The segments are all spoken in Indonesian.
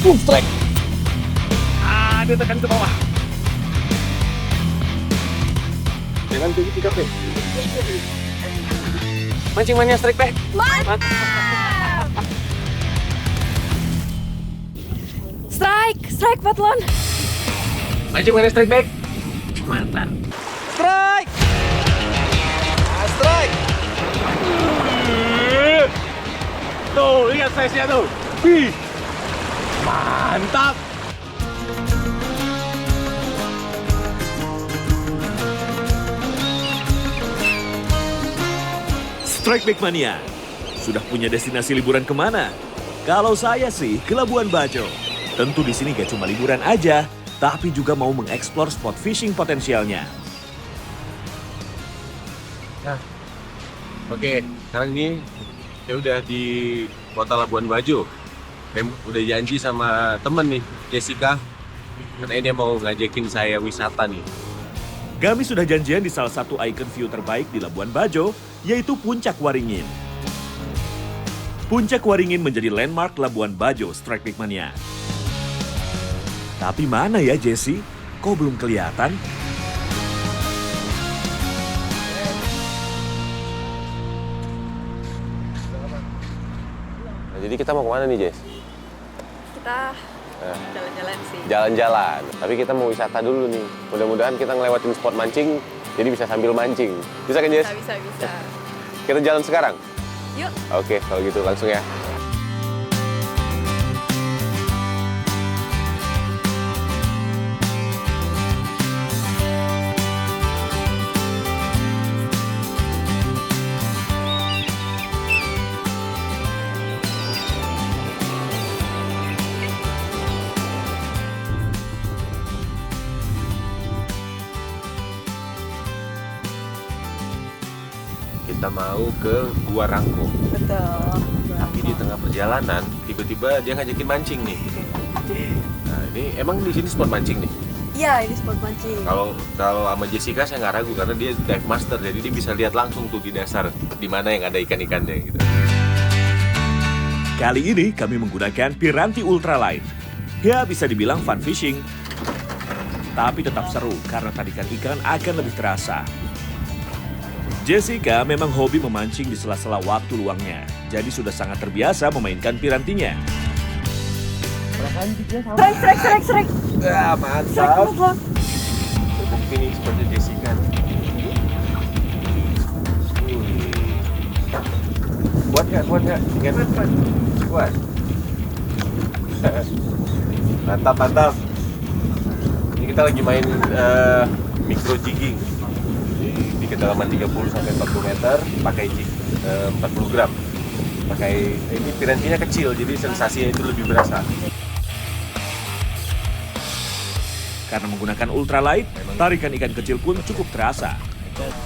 Strike. Dia tekan ke bawah. Jangan tinggi 3 P. Mancing mania strike back. Mantap! Strike Patlon. Mancing mania strike back. Mantap. Strike. Strike. Tuh, lihat size-nya tuh. Wih. Mantap. Strike Back Mania, sudah punya destinasi liburan kemana? Kalau saya sih ke Labuan Bajo. Tentu di sini gak cuma liburan aja, tapi juga mau mengeksplor spot fishing potensialnya. Nah, oke, sekarang ini ya udah di kota Labuan Bajo. Udah janji sama temen nih, Jessica. Katanya dia mau ngajakin saya wisata nih. Kami sudah janjian di salah satu ikon view terbaik di Labuan Bajo, yaitu Puncak Waringin. Puncak Waringin menjadi landmark Labuan Bajo Strike Back Mania. Tapi mana ya Jessie? Kok belum kelihatan? Nah, jadi kita mau kemana nih, Jess? Kita jalan-jalan sih. Jalan-jalan. Tapi kita mau wisata dulu nih. Mudah-mudahan kita ngelewatin spot mancing, jadi bisa sambil mancing. Bisa kan, Jess? Bisa. Kita jalan sekarang? Yuk. Oke, kalau gitu langsung ya. Kita mau ke Gua Rangko. Betul. Tapi di tengah perjalanan, tiba-tiba dia ngajakin mancing nih. Nah, ini emang di sini spot mancing nih. Iya, ini spot mancing. Kalau sama Jessica saya nggak ragu karena dia dive master, jadi dia bisa lihat langsung tuh di dasar di mana yang ada ikan-ikannya gitu. Kali ini kami menggunakan Piranti Ultralight. Ya bisa dibilang fun fishing. Tapi tetap seru karena tarikan ikan akan lebih terasa. Jessica memang hobi memancing di sela-sela waktu luangnya. Jadi sudah sangat terbiasa memainkan pirantinya. Strike. Ah, Strike mantap. Patlon. Terbukti nih seperti Jessica. Kuat nggak? Ingat? Kuat. Mantap. Ini kita lagi main micro jigging di kedalaman 30 sampai 40 meter, pakai jig 40 gram. Pakai ini pirantinya kecil, jadi sensasinya itu lebih berasa. Karena menggunakan ultralight, tarikan ikan kecil pun cukup terasa.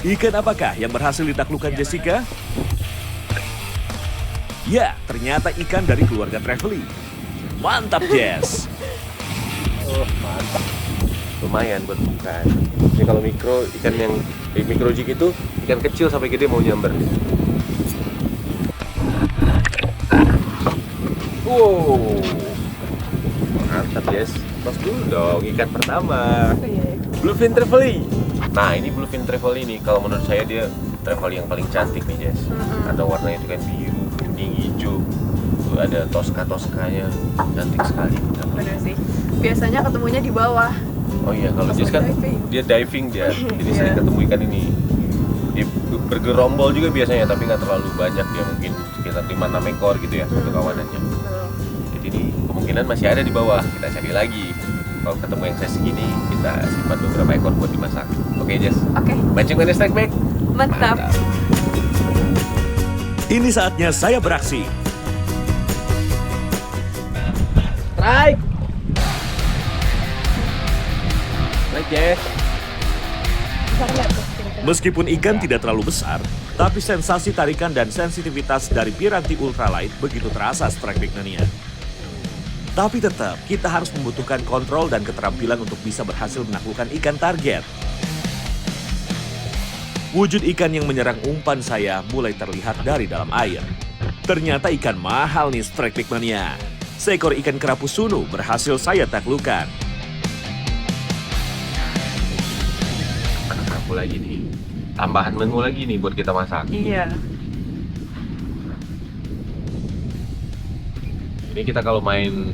Ikan apakah yang berhasil ditaklukkan Jessica? Ya, ternyata ikan dari keluarga Trevely. Mantap, Jess! Oh, mantap. Lumayan buat buka. Ini kalau mikro, ikan yang di micro jig itu ikan kecil sampai gede mau nyamber. Wow, mantap, Jess. Tos dulu dong ikan pertama. Bluefin Trevally. Nah, ini Bluefin Trevally nih, kalau menurut saya dia Trevally yang paling cantik nih, Jess. Ada warnanya itu kan biru, kuning, hijau. Tuh ada toska-toskanya, cantik sekali. Bener sih. Biasanya ketemunya di bawah. Oh iya, kalau Jess kan dia diving dia, jadi sering ketemu ikan ini. Dia bergerombol juga biasanya, tapi nggak terlalu banyak, dia mungkin sekitar 5-6 ekor gitu ya satu kawanannya. Jadi ini kemungkinan masih ada di bawah, kita cari lagi. Kalau ketemu yang size segini, kita simpan beberapa ekor buat dimasak. Oke, Jess? Oke. Mancing mana strike back? Mantap. Ini saatnya saya beraksi. Strike! Strike, Jess. Meskipun ikan tidak terlalu besar, tapi sensasi tarikan dan sensitivitas dari Piranti Ultralight begitu terasa Strike Back Mania. Tapi tetap, kita harus membutuhkan kontrol dan keterampilan untuk bisa berhasil menaklukkan ikan target. Wujud ikan yang menyerang umpan saya mulai terlihat dari dalam air. Ternyata ikan mahal nih Strike Back Mania. seekor ikan kerapu sunu berhasil saya taklukkan. Kerapu lagi nih. Tambahan menu lagi nih buat kita masak. Iya. Ini kita kalau main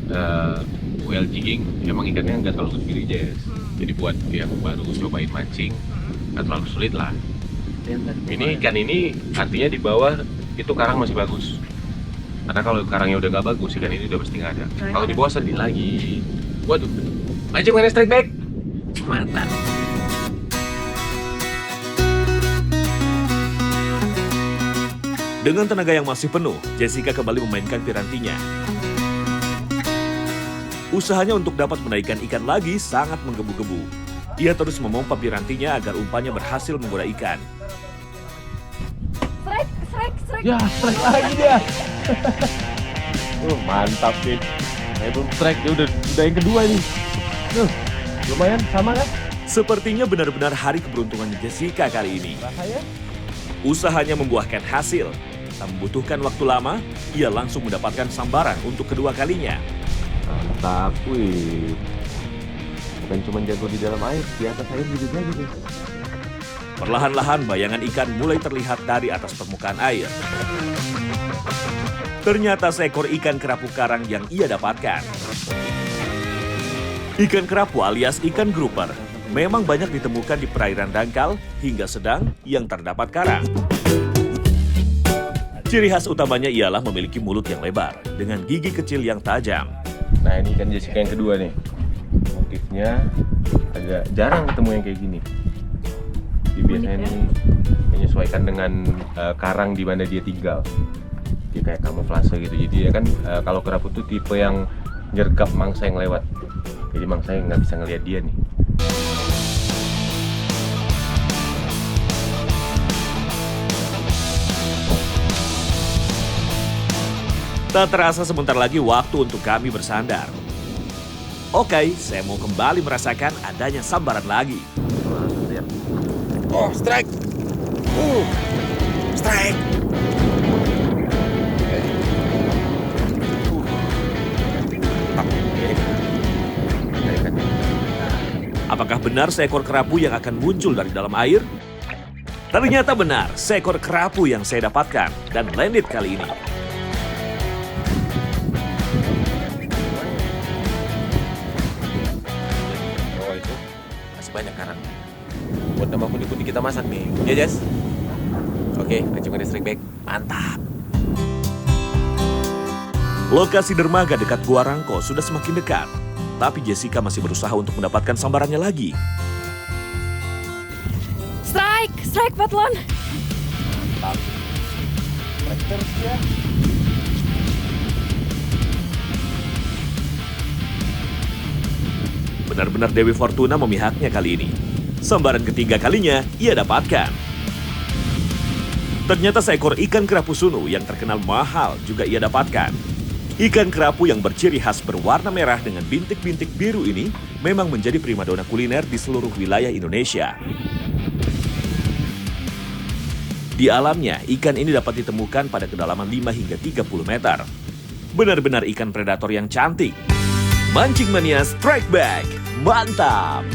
whale jigging, emang ikannya nggak terlalu gede, Jess. Jadi buat yang baru cobain mancing, nggak terlalu sulit lah. Ini ikan ini artinya di bawah itu karang masih bagus. Karena kalau karangnya udah nggak bagus, ikan ini udah pasti nggak ada. Kalau di bawah sedih lagi. Waduh, mancing mana strike back? Mantap. Dengan tenaga yang masih penuh, Jessica kembali memainkan pirantinya. Usahanya untuk dapat menaikkan ikan lagi sangat menggebu-gebu. Ia terus memompa pirantinya agar umpannya berhasil menggoda ikan. Strike. Ya, strike lagi dia. Mantap nih. Saya belum strike, dia udah yang kedua nih. Lumayan sama kan? Sepertinya benar-benar hari keberuntungan Jessica kali ini. Rasanya? Usahanya membuahkan hasil. Tak membutuhkan waktu lama, ia langsung mendapatkan sambaran untuk kedua kalinya. Mantap, wih. Bukan cuma jago di dalam air, di atas air juga jadi guys. Perlahan-lahan bayangan ikan mulai terlihat dari atas permukaan air. Ternyata seekor ikan kerapu karang yang ia dapatkan. Ikan kerapu alias ikan grouper memang banyak ditemukan di perairan dangkal hingga sedang yang terdapat karang. Ciri khas utamanya ialah memiliki mulut yang lebar dengan gigi kecil yang tajam. Nah ini ikan Jessica yang kedua nih. Motifnya agak jarang ketemu yang kayak gini. Dia biasanya nih menyesuaikan dengan karang di mana dia tinggal. Dia kayak kamuflase gitu. Jadi dia kan kalau kerapu tuh tipe yang nyergap mangsa yang lewat. Jadi mangsa yang nggak bisa ngelihat dia nih. Tak terasa sebentar lagi waktu untuk kami bersandar. Oke, saya mau kembali merasakan adanya sambaran lagi. Oh, strike! Strike! Apakah benar seekor kerapu yang akan muncul dari dalam air? Ternyata benar, seekor kerapu yang saya dapatkan dan landed kali ini. Oh itu masih banyak karang. Buat nama pundi-pundi kita masak nih. Ya Jess? Oke, mancungan strike back. Mantap! Lokasi dermaga dekat Gua Rangko sudah semakin dekat. Tapi Jessica masih berusaha untuk mendapatkan sambarannya lagi. Strike Patlon. Benar-benar Dewi Fortuna memihaknya kali ini. Sambaran ketiga kalinya ia dapatkan. Ternyata seekor ikan kerapu sunu yang terkenal mahal juga ia dapatkan. Ikan kerapu yang berciri khas berwarna merah dengan bintik-bintik biru ini memang menjadi primadona kuliner di seluruh wilayah Indonesia. Di alamnya, ikan ini dapat ditemukan pada kedalaman 5 hingga 30 meter. Benar-benar ikan predator yang cantik. Mancing Mania Strike Back, mantap!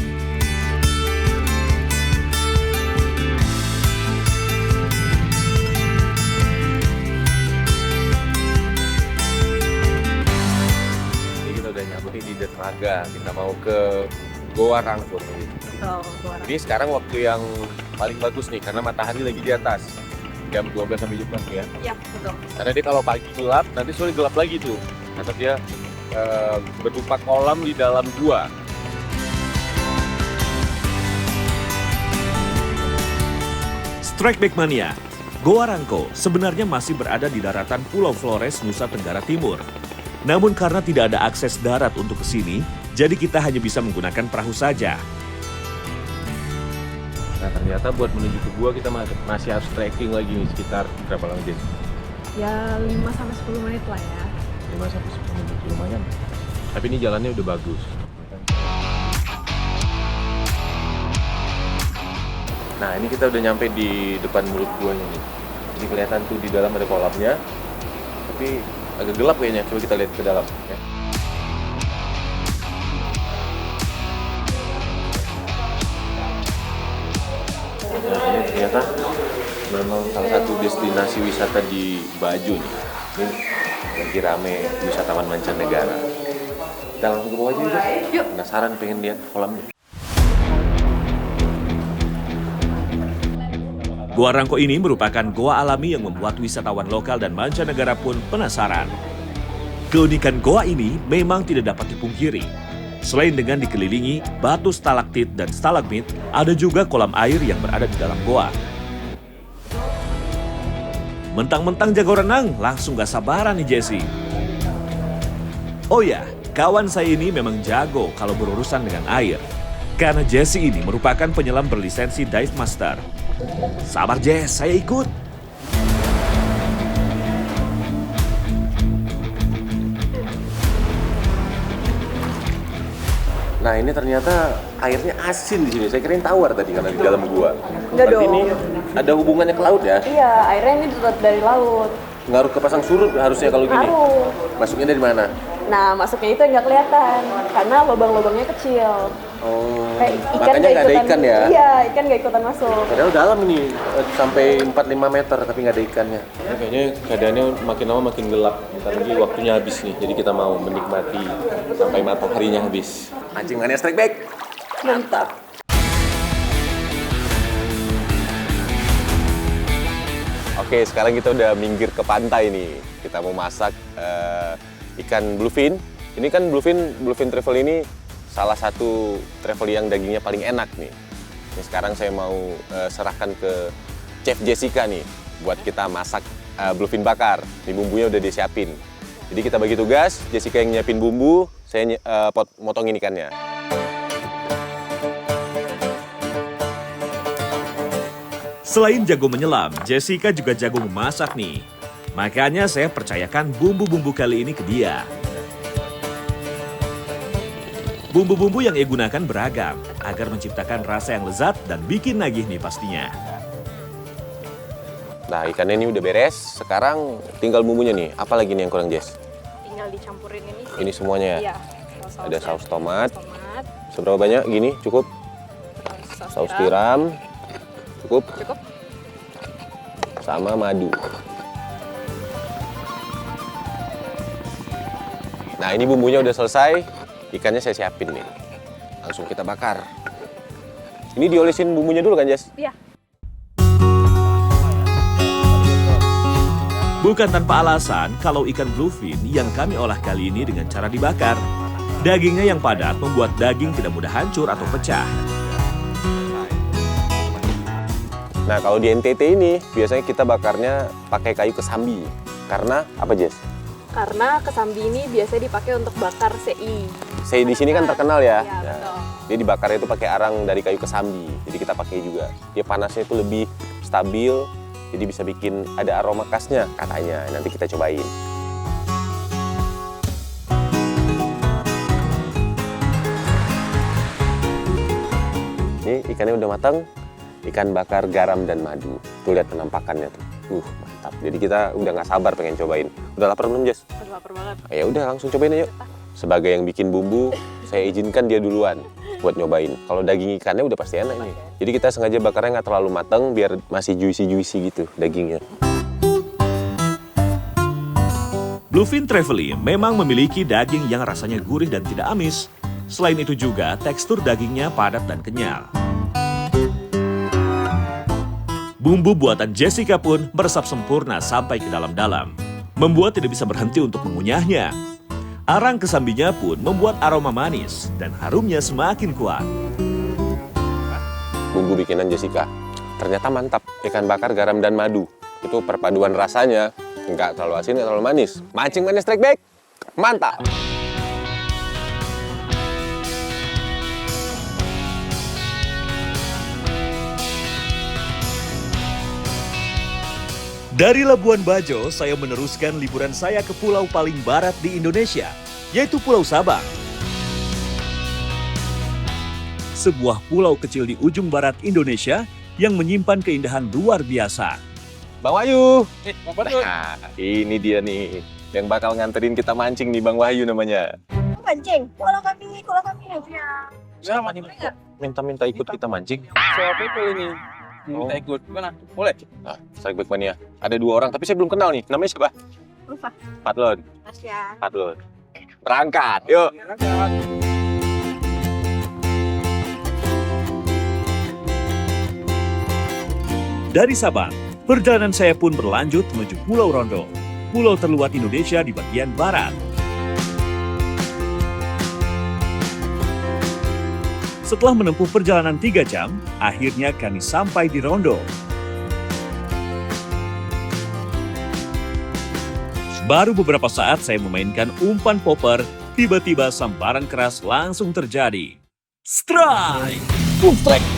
Di dermaga, kita mau ke Goa Rangko. Ini sekarang waktu yang paling bagus nih karena matahari lagi di atas jam 12 sampai jam 1 ya. Iya, betul. Karena dia kalau pagi gelap, nanti sore gelap lagi tuh. Atau dia berupa kolam di dalam gua. Strike Back Mania, Goa Rangko sebenarnya masih berada di daratan Pulau Flores, Nusa Tenggara Timur. Namun karena tidak ada akses darat untuk ke sini, jadi kita hanya bisa menggunakan perahu saja. Nah ternyata buat menuju ke gua kita masih harus trekking lagi nih sekitar berapa lama Jen? Ya 5-10 menit lah ya. 5-10 menit lumayan. Tapi ini jalannya udah bagus. Nah ini kita udah nyampe di depan mulut guanya nih. Jadi kelihatan tuh di dalam ada kolamnya. Tapi agak gelap kayaknya. Coba kita lihat ke dalam. Ya. Nah, ini ternyata memang salah satu destinasi wisata di Bajo nih. Ini lagi rame wisatawan mancanegara. Kita langsung ke bawah aja yuk. Yuk. Penasaran pengen lihat kolamnya. Goa Rangko ini merupakan goa alami yang membuat wisatawan lokal dan mancanegara pun penasaran. Keunikan goa ini memang tidak dapat dipungkiri. Selain dengan dikelilingi batu stalaktit dan stalagmit, ada juga kolam air yang berada di dalam goa. Mentang-mentang jago renang, langsung gak sabaran nih Jesse. Oh ya, kawan saya ini memang jago kalau berurusan dengan air. Karena Jesse ini merupakan penyelam berlisensi Dive Master. Sabar Jess, saya ikut. Nah ini ternyata airnya asin di sini. Saya kirain tawar tadi karena di dalam gua. Enggak Berarti dong. ini ada hubungannya ke laut ya? Iya, airnya ini tetap dari laut. Ngaruh ke pasang surut harusnya kalau gini. Ngaruh. Masuknya dari mana? Nah, masuknya itu yang nggak kelihatan karena lubang-lubangnya kecil. Oh, Kayak ikan makanya nggak ada ikan ya? Iya, ikan nggak ikutan masuk. Padahal dalam ini sampai 4-5 meter tapi nggak ada ikannya. Ini kayaknya keadaannya makin lama makin gelap. Ntar lagi waktunya habis nih. Jadi kita mau menikmati sampai mataharinya habis. Mancing mania strike back. Mantap. Oke, sekarang kita udah minggir ke pantai nih. Kita mau masak ikan bluefin. Ini kan bluefin travel ini salah satu travel yang dagingnya paling enak nih. Ini sekarang saya mau serahkan ke Chef Jessica nih buat kita masak bluefin bakar. Ini bumbunya udah disiapin. Jadi kita bagi tugas, Jessica yang nyiapin bumbu, saya motongin ikannya. Selain jago menyelam, Jessica juga jago memasak nih. Makanya saya percayakan bumbu-bumbu kali ini ke dia. Bumbu-bumbu yang ia gunakan beragam agar menciptakan rasa yang lezat dan bikin nagih nih pastinya. Nah, ikannya ini udah beres. Sekarang tinggal bumbunya nih. Apa lagi nih yang kurang, Jess? Tinggal dicampurin ini. Ini semuanya ya? Iya. Ada saus tomat. Tomat. Seberapa banyak? Gini, cukup? Saus tiram. Cukup? Cukup. Sama madu. Nah, ini bumbunya udah selesai. Ikannya saya siapin nih. Langsung kita bakar. Ini diolesin bumbunya dulu kan, Jess? Iya. Bukan tanpa alasan kalau ikan bluefin yang kami olah kali ini dengan cara dibakar. Dagingnya yang padat membuat daging tidak mudah hancur atau pecah. Nah, kalau di NTT ini biasanya kita bakarnya pakai kayu kesambi. Karena apa, Jess? Karena kesambi ini biasanya dipakai untuk bakar CI. Saya di sini kan terkenal ya. Iya, betul. Dia dibakarnya itu pakai arang dari kayu kesambi. Jadi kita pakai juga. Dia panasnya itu lebih stabil. Jadi bisa bikin ada aroma khasnya katanya. Nanti kita cobain. Ini ikannya udah matang. Ikan bakar garam dan madu. Tuh lihat penampakannya tuh. Mantap. Jadi kita udah nggak sabar pengen cobain. Udah lapar belum, Jess? Udah lapar banget. Ya udah langsung cobain aja yuk. Sebagai yang bikin bumbu, saya izinkan dia duluan buat nyobain. Kalau daging ikannya udah pasti enak nih. Jadi kita sengaja bakarnya nggak terlalu matang biar masih juicy gitu dagingnya. Bluefin Trevally memang memiliki daging yang rasanya gurih dan tidak amis. Selain itu juga tekstur dagingnya padat dan kenyal. Bumbu buatan Jessica pun meresap sempurna sampai ke dalam-dalam, membuat tidak bisa berhenti untuk mengunyahnya. Arang kesambinya pun membuat aroma manis dan harumnya semakin kuat. Bumbu bikinan Jessica ternyata mantap. Ikan bakar garam dan madu. Itu perpaduan rasanya. Nggak terlalu asin, nggak terlalu manis. Mancing manis strike back. Mantap! Dari Labuan Bajo, saya meneruskan liburan saya ke pulau paling barat di Indonesia, yaitu Pulau Sabang. Sebuah pulau kecil di ujung barat Indonesia yang menyimpan keindahan luar biasa. Bang Wahyu! Nah, ini dia nih. yang bakal nganterin kita mancing nih, Bang Wahyu namanya. Mancing. Kalau kami ya. Siapa nih? Minta ikut kita mancing. Siapa itu ini? Minta ikut. Gimana? Boleh? Nah, Strikeback Mania. Ada 2 orang, tapi saya belum kenal nih. Namanya siapa? Lupa. Fadlon. Mas ya. Fadlon. Berangkat, yuk. Dari Sabang, perjalanan saya pun berlanjut menuju Pulau Rondo, pulau terluar Indonesia di bagian barat. Setelah menempuh perjalanan 3 jam, akhirnya kami sampai di Rondo. Baru beberapa saat saya memainkan umpan popper, tiba-tiba sambaran keras langsung terjadi. Strike! Strike!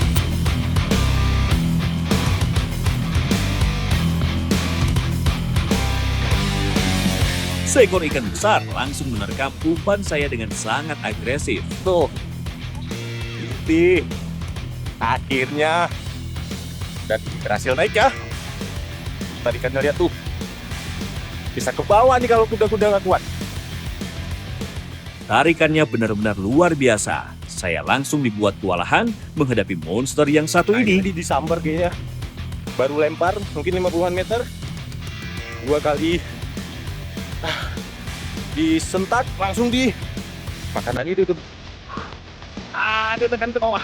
Seekor ikan besar langsung menerkam umpan saya dengan sangat agresif. Tuh. Akhirnya. Dan berhasil naik ya. Tadi kan lihat tuh. Bisa ke bawah nih kalau kuda-kuda nggak kuat. Tarikannya benar-benar luar biasa. Saya langsung dibuat kewalahan menghadapi monster yang satu ini. Ini disambar kayaknya. Baru lempar, mungkin 50-an meter. 2 kali. Disentak, langsung di makanan itu tuh. Dia tekan ke bawah.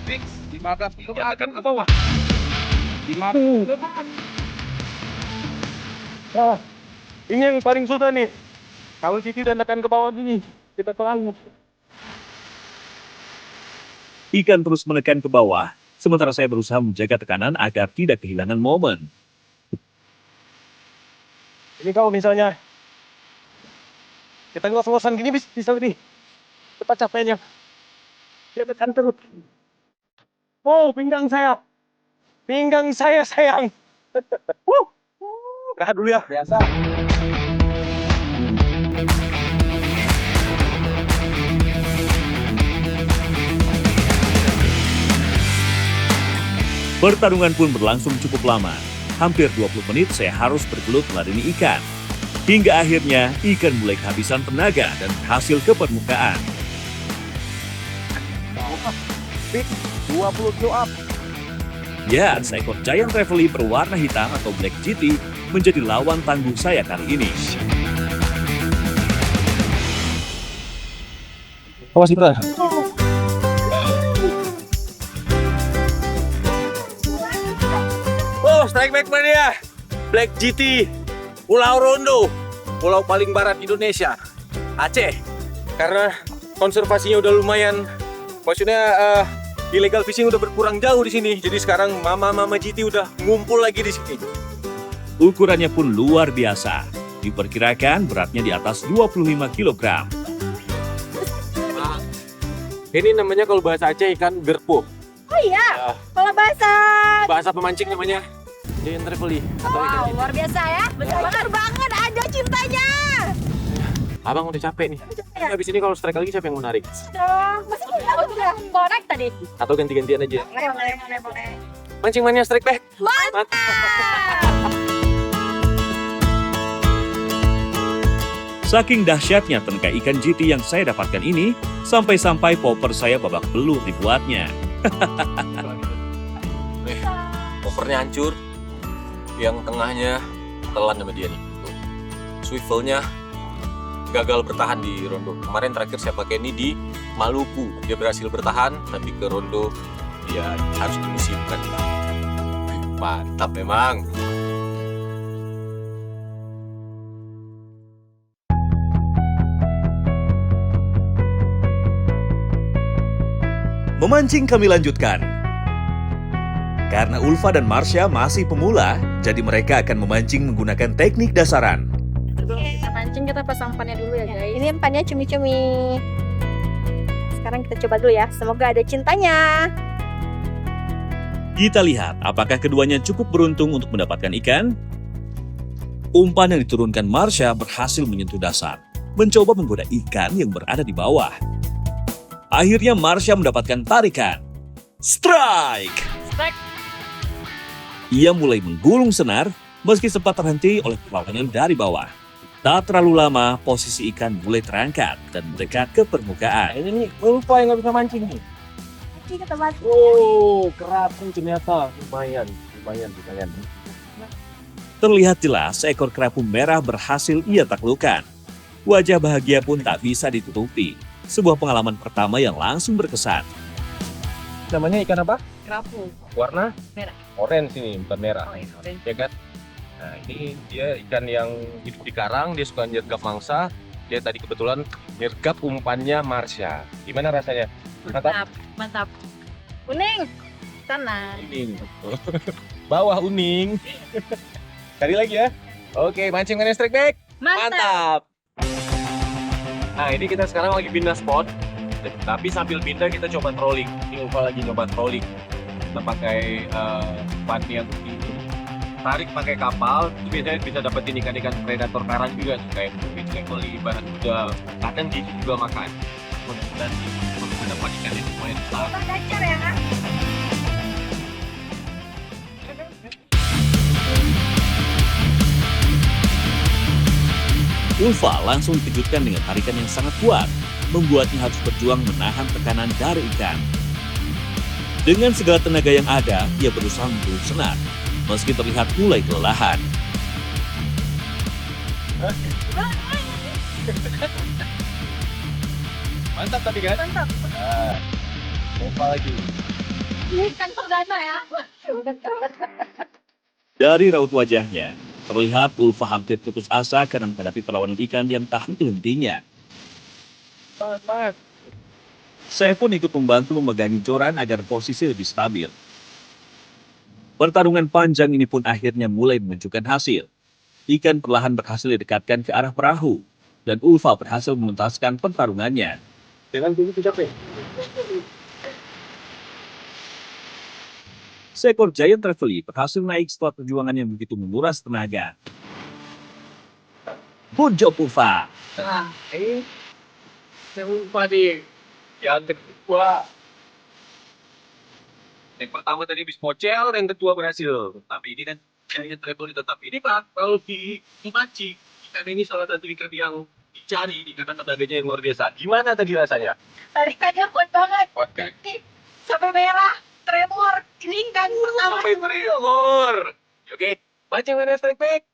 Fix 15 kilo akan ke bawah. 15. Ini yang paling susah nih. Kalau Cici udah tekan ke bawah gini, kita terlalu. Ikan terus menekan ke bawah, sementara saya berusaha menjaga tekanan agar tidak kehilangan momen. Ini kalau misalnya kita ngos-ngosan gini bisa nih. Cepat capeknya. Dia tekan terus. Oh, pinggang saya. Pinggang saya sayang. Rehat dulu ya. Biasa. Pertarungan pun berlangsung cukup lama. Hampir 20 menit saya harus bergelut meladeni ikan. Hingga akhirnya ikan mulai kehabisan tenaga dan berhasil ke permukaan. 20 kilo up. Ya, seekor giant trevally berwarna hitam atau Black GT menjadi lawan tangguh saya kali ini. Awas Ibra. Oh, Strikeback Mania. Black GT. Pulau Rondo. Pulau paling barat Indonesia. Aceh. Karena konservasinya udah lumayan, maksudnya illegal fishing udah berkurang jauh di sini. Jadi sekarang mama GT udah ngumpul lagi di sini. Ukurannya pun luar biasa. Diperkirakan beratnya di atas 25 kg. Ini namanya kalau bahasa Aceh ikan gerpo. Oh iya. Kalau Bahasa pemancing namanya giant trevally atau ikan wow, GT. luar biasa ya. Benar banget ada cintanya. Abang udah capek nih. Habis ini kalau strike lagi siapa yang mau narik? Masih udah connect tadi. Atau ganti-gantian aja. Boleh. Mancing Mania Strikeback. Mantap. Saking dahsyatnya tangkai ikan GT yang saya dapatkan ini, sampai-sampai popper saya babak belur dibuatnya. Poppernya hancur, yang tengahnya telan sama dia nih. Tuh. Swivelnya gagal bertahan di Rondo. Kemarin terakhir saya pakai ini di Maluku, dia berhasil bertahan, tapi ke Rondo dia harus dimusimkan. Mantap memang. Memancing kami lanjutkan. Karena Ulfa dan Marsha masih pemula, jadi mereka akan memancing menggunakan teknik dasaran. Kita mancing, kita pasang umpannya dulu ya guys. Ini umpannya cumi-cumi. Sekarang kita coba dulu ya. Semoga ada cintanya. Kita lihat apakah keduanya cukup beruntung untuk mendapatkan ikan. Umpan yang diturunkan Marsha berhasil menyentuh dasar, mencoba menggoda ikan yang berada di bawah. Akhirnya Marsha mendapatkan tarikan. Strike! Ia mulai menggulung senar meski sempat terhenti oleh perlawanan dari bawah. Tak terlalu lama, posisi ikan mulai terangkat dan mendekat ke permukaan. Ini nih, lupa yang nggak bisa mancing nih. Mancing ke tempat. Oh, kerapu ternyata. Lumayan. Terlihat jelas seekor kerapu merah berhasil ia taklukkan. Wajah bahagia pun tak bisa ditutupi. Sebuah pengalaman pertama yang langsung berkesan. Namanya ikan apa? Kerapu. Warna? Merah. Orange ini, bukan merah. Orange. Ya kan? Nah, ini dia ikan yang hidup di karang, dia suka nyergap mangsa. Dia tadi kebetulan nyergap umpannya Marsha. Gimana rasanya? Mantap? Mantap. Kuning. Sana. Uning. Bawah uning. Cari lagi ya. Oke, mancing dengan strike back. Mantap. Nah, ini kita sekarang lagi pindah spot. Tapi sambil pindah kita coba trolling. Ini Ulfa lagi coba trolling. Kita pakai umpan yang tarik pakai kapal. Itu biasanya bisa dapetin ikan-ikan predator karang juga. Kayak mungkin sekoli, ibarat juga. Kadang jijik juga makan. Dan bisa dapat ikan yang lumayan besar. Ulfa langsung dikejutkan dengan tarikan yang sangat kuat, membuatnya harus berjuang menahan tekanan dari ikan. Dengan segala tenaga yang ada, ia berusaha memburu senar, meski terlihat mulai kelelahan. Mantap tapi kan? Mantap. Nah, Ulfa lagi. Ini kan perdana ya. Dari raut wajahnya, terlihat Ulfa hampir putus asa karena menghadapi perlawanan ikan yang tak henti-hentinya. Semangat. Saya pun ikut membantu memegangi joran agar posisi lebih stabil. Pertarungan panjang ini pun akhirnya mulai menunjukkan hasil. Ikan perlahan berhasil didekatkan ke arah perahu, dan Ulfa berhasil menuntaskan pertarungannya. Dengan tinggi capek. Seekor giant trevally berhasil naik setelah perjuangan yang begitu menguras tenaga. Good job, Ulfa! Nah, ini saya lupa nih. Yang kedua. Yang pertama tadi bis pocel, yang kedua berhasil. Tapi ini kan giant trevally tetap ini Pak. Kalau di mancing, ikan ini salah satu ikan yang dicari karena tenaganya yang luar biasa. Gimana tadi rasanya? Tarikannya kuat banget. Kuat kan? Sampai merah. Tremor. Ini kan pertama. Sampai tremor. Oke, mancing mana strike back?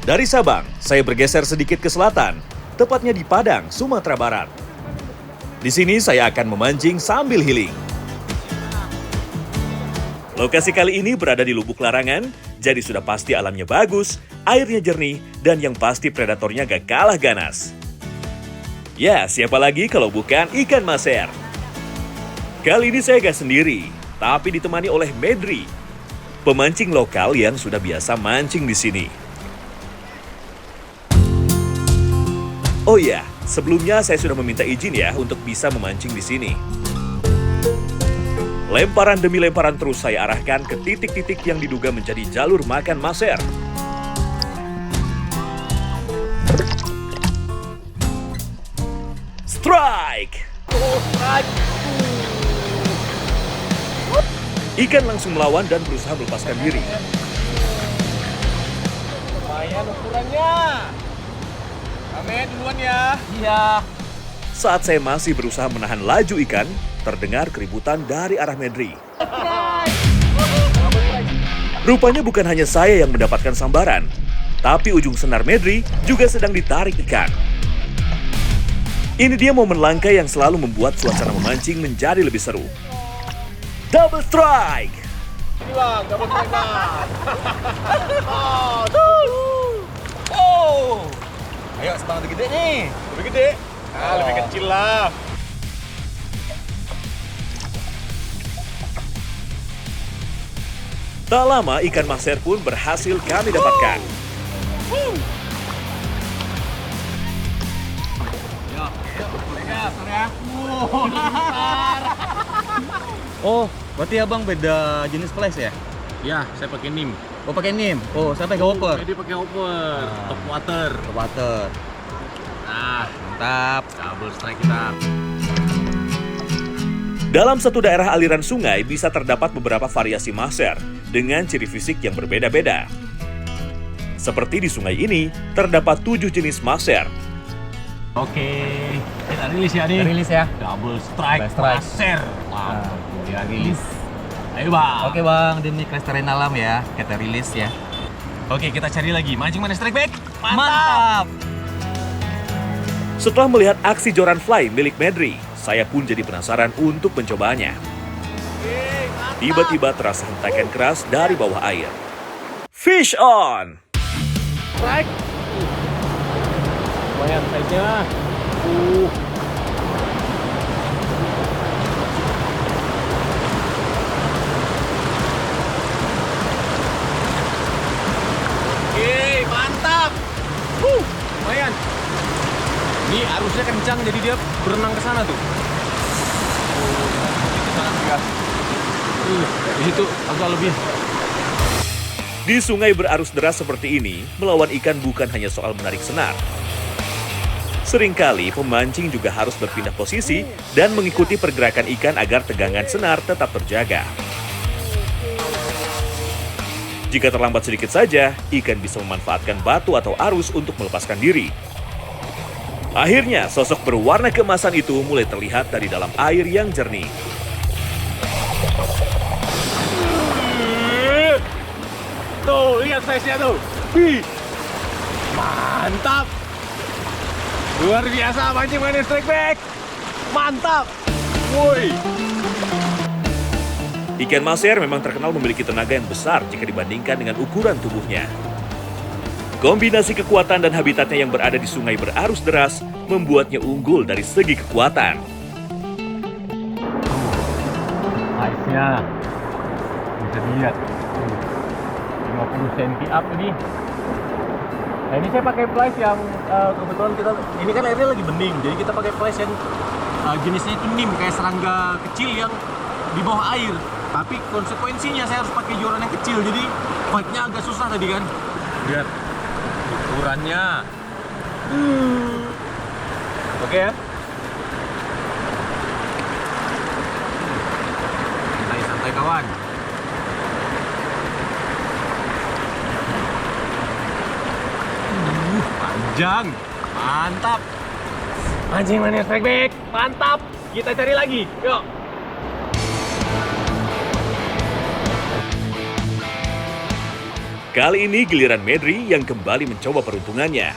Dari Sabang, saya bergeser sedikit ke selatan, tepatnya di Padang, Sumatera Barat. Di sini saya akan memancing sambil healing. Lokasi kali ini berada di Lubuk Larangan, jadi sudah pasti alamnya bagus, airnya jernih, dan yang pasti predatornya gak kalah ganas. Ya, siapa lagi kalau bukan ikan maser? Kali ini saya gak sendiri, tapi ditemani oleh Medri, pemancing lokal yang sudah biasa mancing di sini. Oh iya, sebelumnya saya sudah meminta izin ya untuk bisa memancing di sini. Lemparan demi lemparan terus saya arahkan ke titik-titik yang diduga menjadi jalur makan maser. Strike! Ikan langsung melawan dan berusaha melepaskan diri. Lumayan ukurannya. Kame duluan ya. Iya. Saat saya masih berusaha menahan laju ikan, terdengar keributan dari arah Medri. Rupanya bukan hanya saya yang mendapatkan sambaran, tapi ujung senar Medri juga sedang ditarik ikan. Ini dia momen langka yang selalu membuat suasana memancing menjadi lebih seru. Double strike! Ini bang, dapat mainan. Oh. Ayo semangat lebih gede nih. Lebih gede? Ah, lebih kecil lah. Tak lama ikan maser pun berhasil kami dapatkan. Oh, berarti abang beda jenis flash ya? Ya, saya pakai NIM. Oh, pakai NIM. Oh, saya pakai hopper. Jadi pakai hopper, top water. Top water. Nah, Mantap. double strike kita. Dalam satu daerah aliran sungai bisa terdapat beberapa variasi maser dengan ciri fisik yang berbeda-beda. Seperti di sungai ini, terdapat 7 jenis maser. Oke, kita rilis ya nih. Rilis ya. Double strike, Double strike. maser. Wow, dia rilis. Ayo bang. Oke bang, demi kelestarian alam ya, kita rilis ya. Oke, kita cari lagi. Mancing mana strike back? Mantap. Setelah melihat aksi joran fly milik Medri, saya pun jadi penasaran untuk mencobanya. Tiba-tiba terasa hentakan keras dari bawah air. Fish on! Strike. Lumayan size-nya. Oke, mantap. Lumayan. Ini arusnya kencang jadi dia berenang ke sana tuh. Di situ agak lebih. Di sungai berarus deras seperti ini, melawan ikan bukan hanya soal menarik senar. Seringkali pemancing juga harus berpindah posisi dan mengikuti pergerakan ikan agar tegangan senar tetap terjaga. Jika terlambat sedikit saja, ikan bisa memanfaatkan batu atau arus untuk melepaskan diri. Akhirnya, sosok berwarna keemasan itu mulai terlihat dari dalam air yang jernih. Tuh, lihat size-nya tuh. Wih. Mantap. Luar biasa mancing manis strike back. Mantap. Woi. Ikan maser memang terkenal memiliki tenaga yang besar jika dibandingkan dengan ukuran tubuhnya. Kombinasi kekuatan dan habitatnya yang berada di sungai berarus deras membuatnya unggul dari segi kekuatan. Size-nya bisa dilihat. 50 cm up ini. Nah ini saya pakai flies yang kebetulan kita, ini kan airnya lagi bening, jadi kita pakai flies yang jenisnya itu nim, kayak serangga kecil yang di bawah air. Tapi konsekuensinya saya harus pakai joran yang kecil, jadi fight-nya agak susah tadi kan. Lihat ukurannya. Oke ya. Santai kawan. Panjang, mantap. Mancing manis strike back, mantap. Kita cari lagi, yuk. Kali ini giliran Medri yang kembali mencoba peruntungannya.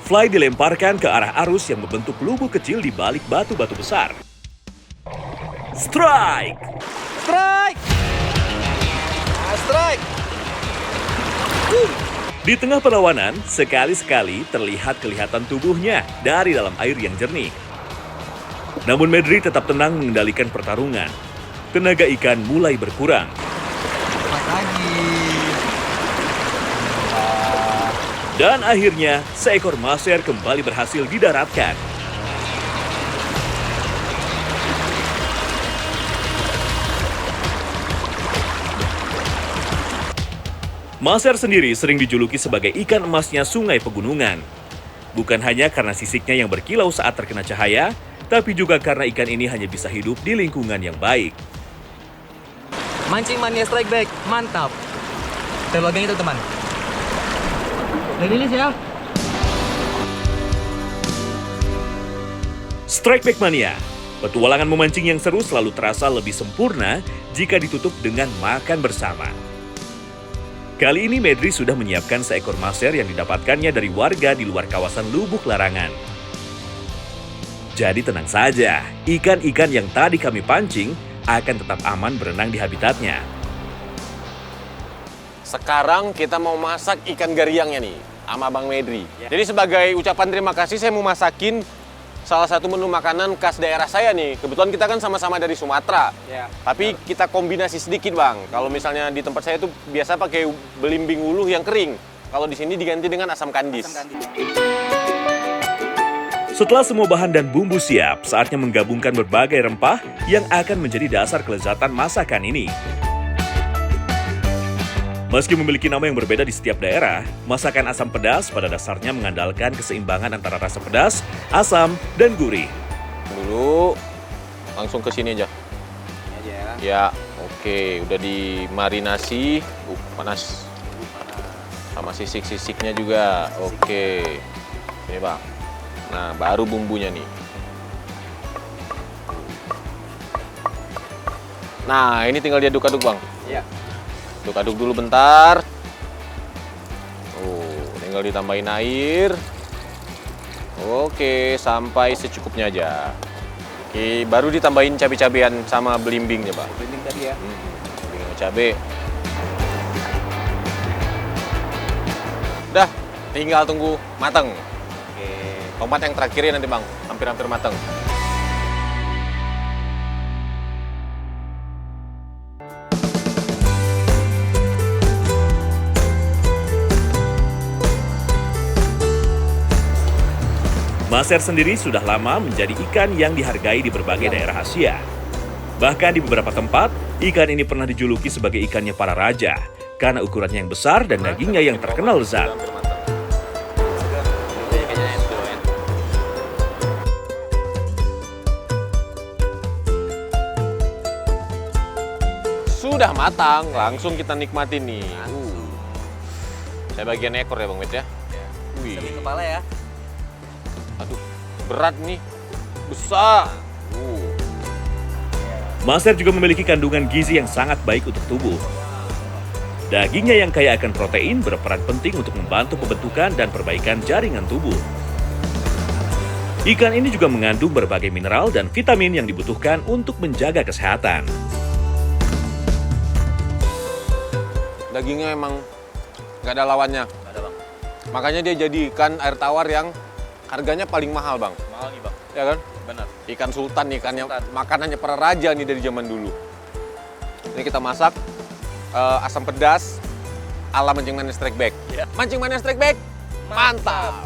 Fly dilemparkan ke arah arus yang membentuk lubuk kecil di balik batu-batu besar. Strike! Strike. Strike. Di tengah perlawanan, sekali-sekali terlihat kelihatan tubuhnya dari dalam air yang jernih. Namun Medri tetap tenang mengendalikan pertarungan. Tenaga ikan mulai berkurang. Strike lagi. Dan akhirnya, seekor maser kembali berhasil didaratkan. Maser sendiri sering dijuluki sebagai ikan emasnya sungai pegunungan. Bukan hanya karena sisiknya yang berkilau saat terkena cahaya, tapi juga karena ikan ini hanya bisa hidup di lingkungan yang baik. Mancing mania strike back, mantap. Kita login itu teman. Rilis ya. Strike Back Mania, petualangan memancing yang seru selalu terasa lebih sempurna jika ditutup dengan makan bersama. Kali ini Medri sudah menyiapkan seekor maser yang didapatkannya dari warga di luar kawasan Lubuk Larangan. Jadi tenang saja, ikan-ikan yang tadi kami pancing akan tetap aman berenang di habitatnya. Sekarang kita mau masak ikan gariangnya nih sama Bang Medri. Jadi sebagai ucapan terima kasih saya mau masakin salah satu menu makanan khas daerah saya nih. Kebetulan kita kan sama-sama dari Sumatera. Tapi kita kombinasi sedikit Bang. Kalau misalnya di tempat saya itu biasa pakai belimbing uluh yang kering. Kalau di sini diganti dengan asam kandis. Setelah semua bahan dan bumbu siap, saatnya menggabungkan berbagai rempah yang akan menjadi dasar kelezatan masakan ini. Meski memiliki nama yang berbeda di setiap daerah, masakan asam pedas pada dasarnya mengandalkan keseimbangan antara rasa pedas, asam, dan gurih. Dulu. langsung ke sini aja. Ini aja ya. Ya, oke, udah dimarinasi. Panas. Sama sisik-sisiknya juga. Oke. Ini, Bang. Nah, baru bumbunya nih. Nah, ini tinggal diaduk-aduk, Bang. Iya. Aduk-aduk dulu bentar. Tinggal ditambahin air. Oke, sampai secukupnya aja. Oke, baru ditambahin cabai-cabean sama belimbingnya, Bang. Belimbing tadi ya. Belimbing sama cabai. Udah, tinggal tunggu mateng. Oke. Tomat yang terakhirnya nanti, Bang. Hampir-hampir mateng. Maser sendiri sudah lama menjadi ikan yang dihargai di berbagai daerah Asia. Bahkan di beberapa tempat, ikan ini pernah dijuluki sebagai ikannya para raja karena ukurannya yang besar dan dagingnya yang terkenal lezat. Sudah matang, langsung kita nikmatin nih. Saya bagian ekor ya, Bang Met ya. Wih. Sambil kepala ya. Aduh, berat nih. Besar. Maser juga memiliki kandungan gizi yang sangat baik untuk tubuh. Dagingnya yang kaya akan protein berperan penting untuk membantu pembentukan dan perbaikan jaringan tubuh. Ikan ini juga mengandung berbagai mineral dan vitamin yang dibutuhkan untuk menjaga kesehatan. Dagingnya emang nggak ada lawannya. Nggak ada, Bang. Makanya dia jadi ikan air tawar yang harganya paling mahal, Bang. Mahal nih, Bang. Ya kan? Benar. Ikan sultan, ikannya makanannya para raja nih dari zaman dulu. Ini kita masak asam pedas ala mancing manis strike back. Ya. Mancing manis strike back, mantap.